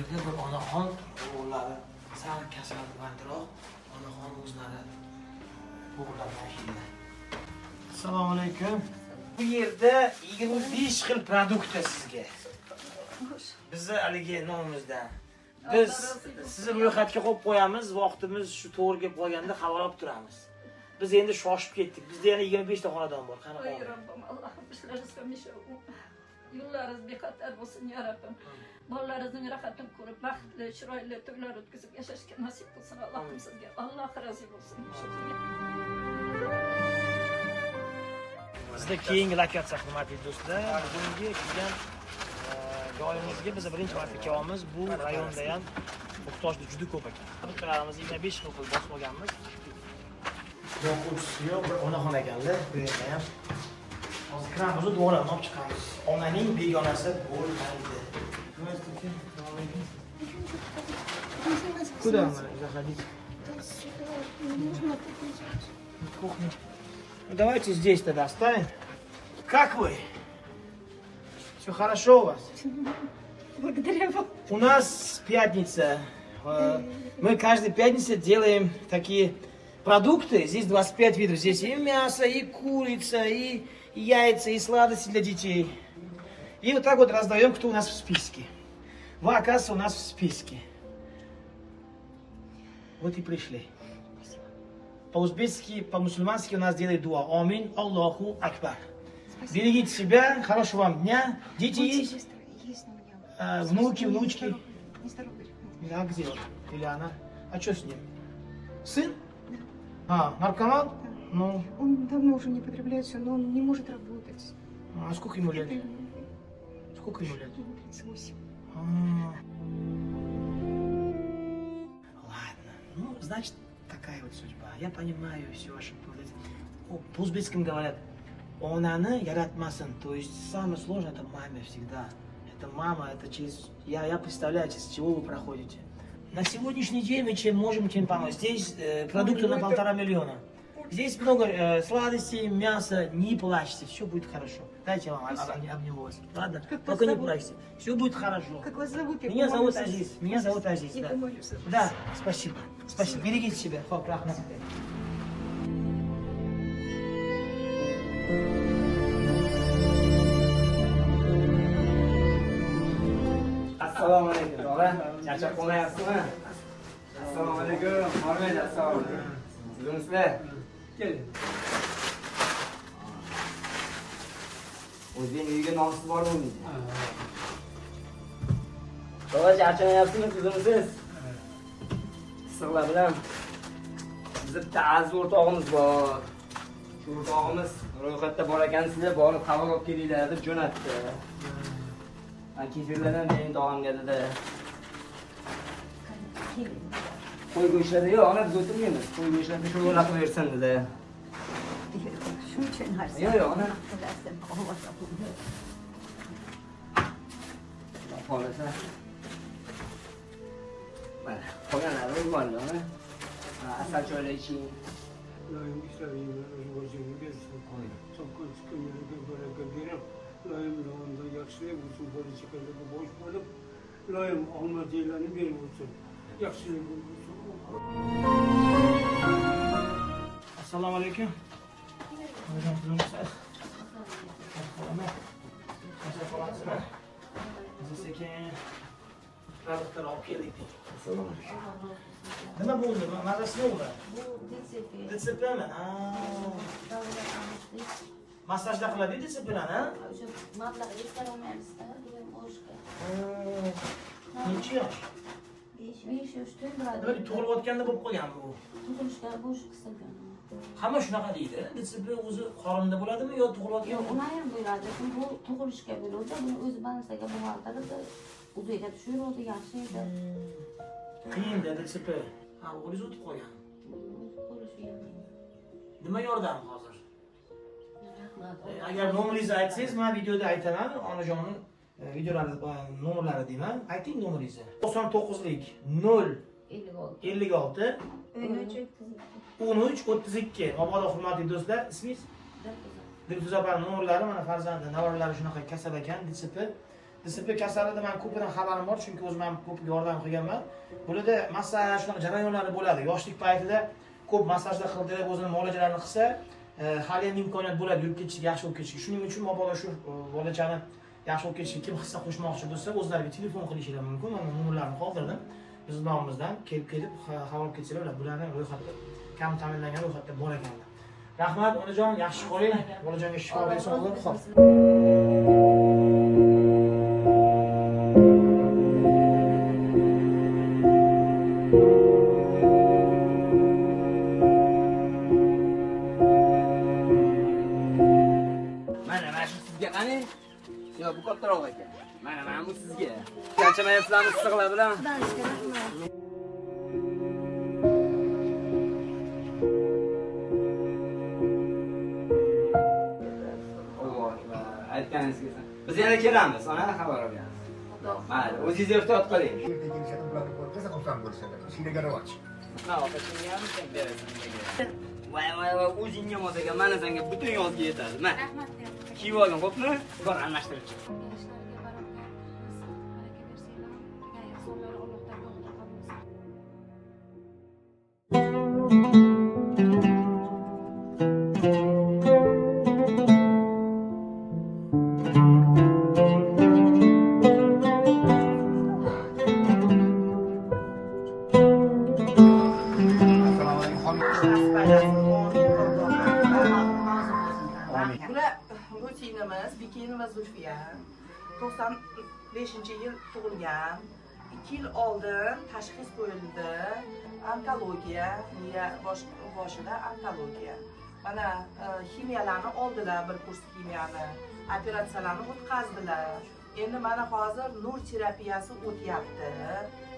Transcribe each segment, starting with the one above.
yerda bir onaxon o'g'illari sal kasallandiroq, onaxon o'zlari o'g'illardan keldi. Assalomu alaykum. Bu yerda 25 xil produkt sizga. Bizni haligi nomimizdan. Biz sizni ro'yxatga qo'yib qo'yamiz, vaqtimiz shu to'g'ri kelib qolganda xabar olib turamiz. Biz endi shoshib ketdik. Bizda yana 25 ta xonadon bor. Qanaqa? Ey Robbim, Allohim ishlaringizga hamisha yo'llaringiz bexatar bo'lsin, ya Robbim. Bolalaringizni rohatini ko'rib, baxtli, chiroyli to'ylar o'tkazib yashashga nasib qilsin Allohim sizga. Alloh rozi bo'lsin. Bizda keyingi lokatsiya hurmatli do'stlar, bugungi kelgan joyimizga biz birinchi marta kelyapmiz. Bu rayonda ham muhtojlik juda ko'p ekan. Produktlarimiz 25 xil qilib bosib olganmiz. Yo'qotishsi yo'q, bir onaxona ekanlar. Bu yerda ham hozir kiramiz, duolarni olib chiqamiz. Onaning begonasi bo'lmaydi. Куда мы заходить? Можно подъезжать. Кухня. Давайте здесь тогда оставим. Как вы? Все хорошо у вас? Благодаря вам. У нас пятница. Мы каждую пятницу делаем такие продукты. Здесь 25 видов. Здесь и мясо, и курица, и яйца, и сладости для детей. И вот так вот раздаем, кто у нас в списке. Вы, оказывается, у нас в списке. Вот и пришли. По-узбекски, по-мусульмански у нас делает дуа. Амин, Аллаху Акбар. Берегите себя, хорошего вам дня. Дети есть? Есть у меня. Внуки, внучки. Нездоровый. Да, где он? Или она? А что с ним? Сын? А, наркоман? Да. Ну, Он давно уже не потребляет все, но он не может работать. а сколько ему лет? Сколько ему лет? 38. Ладно, ну, значит, такая вот судьба. Я понимаю все ваши поводы. По-узбекскому говорят, онаны яратмасын. То есть самое сложное это маме всегда. Это мама, это через... Я представляю, через чего вы проходите. На сегодняшний день мы чем можем, тем помочь. Здесь продукты на 1,5 миллиона. Здесь много сладостей, мяса. Не плачьте, все будет хорошо. Дайте я вам обниму вас. Ладно? Только не плачьте. Все будет хорошо. Как вас зовут? Меня зовут Азиз. Меня зовут Азиз. Я Да. помолюсь за вас. Да, спасибо. Спасибо. Берегите себя. Хоп, рахмат. Assalomu alaykum, tog'a. Charchab qolmayapsizmi? Assalomu alaykum. Hormat, assalomu alaykum. Sizlar? Keling. O'zing uyiga nonsiz bormaydi. Tog'a, charchamayapsizmi, sizimsiz? Issiqlar bilan bizni bitta aziz o'rtog'imiz bor. Shu o'rtog'imiz ro'yxatda bor ekansizlar, borib qabul olib kelinglar deb jo'natdi. Kefirlardan benim tog'amga dedi. Qo'y go'shtlari yo'q, ona biz o'tirmaymiz. Qo'y go'shtlarni shu yo'la qilaversin dedi. Shu uchun narsa. Yo'q, ona. Xohlasa. Mana, qolganlari bo'ldi, ona. Asal choylar iching. Loyim ishlaringni rivojini bersin. Sopqin chiqimlarga baraka berib, loyim lavanda yaxshilik bo'lsin, bola chaqalarga bosh bo'lib, loyim omadlarni berib o'tsin. Yaxshilik bo'lsin. Assalomu alaykum. Produktlar olib keldik. Nima bo'ldi? Mazasi nima? Bu DCP. DCPmi? Massajda qiladi DCPlarni, ha? O'sha mablag' yetkazolmayapsiz-da, degan boshqa. Necha yosh? 5 yosh to'ldiradi. Nima tug'ilayotganda bo'lib qolgan bu? Tug'ilishga bo'sh qilgan. Hamma shunaqa deydi. DCP o'zi qorinda bo'ladimi yo tug'ilayotgan? Yo'q, uni ham bo'ladi, lekin bu tug'ilishga bo'ladi. Buni o'zi bansaga buxgalterida uziga tushiradi, yaxshi edi. Qiyin-da DCP. Ha, o'g'lingiz o'tib qolgan. Tug'ilishi Nima yordam hozir? rahmat. Agar nomeringizni aytsangiz, men videoda aytaman. Onajonim videolari nomerlari deyman. Ayting nomeringizni. 99lik 0 56 13 32. Mabodo hurmatli do'stlar, ismingiz? Dilfuza opani nomerlari, mana farzandi, navaralari shunaqa kasal ekan, DCP. DSP kasalida men ko'pidan xabarim bor, chunki o'zim ham ko'p yordam qilganman. Bularda massaj shunaqa jarayonlari bo'ladi. Yoshlik paytida ko'p massajlar qildi, o'zini muolajalarini qilsa, hali ham imkoniyat bo'ladi yurib ketishiga, yaxshi bo'lib ketishiga. Shuning uchun mabodo shu bolachani yaxshi bo'lib ketishiga kim hissa qo'shmoqchi bo'lsa, o'zlariga telefon qilishlari mumkin. Men nomerlarni qoldirdim. Bizning nomimizdan kelib xabar olib ketsanglar, bularni ro'yxatda kam ta'minlangan ro'yxatda bor ekanlar. Rahmat, onajon, yaxshi qoling. Bolajonga shifo bersin Alloh. Xo'p. Mana shu sizga qani? Yo, bu kattaroq ekan. Mana bu sizga. Qanchamayapsizlarmi issiqlar bilan? Aytganingizga. Biz yana kelamiz, ona xabar olamiz. Mayli, o'zingiz ehtiyot qiling. Voy, o'zingga mos ekan, mana senga butun yozga yetadi. Mana. Rahmat. Kiyib olgin, xo'pmi? Bor almashtirib chiq. Bular rutinimiz, Bikinova Zulfiya. 95-yil tug'ilgan. 2 yil oldin tashxis qo'yildi. Onkologiya, miya boshida onkologiya. Mana ximiyalarni oldilar, bir kurs ximiyani, operatsiyalarni o'tkazdilar. Endi mana hozir nur terapiyasi o'tyapti.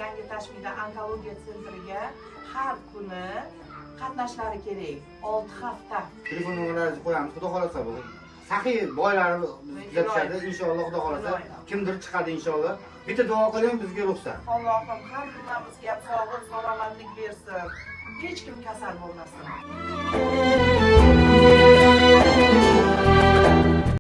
Yangi tashkilda onkologiya sentriga har kuni qatnashlari kerak. 6 hafta. Telefon nomerlaringizni qo'yamiz, xudo xolasa bu. Saxiy boylar kuzatishadi, inshaalloh xudo xolasa. Kimdir chiqadi inshaalloh. Bitta duo qiling bizga ruxsat. Allohim hammamizga sog'lik, salomatlik bersin. Hech kim kasal bo'lmasin.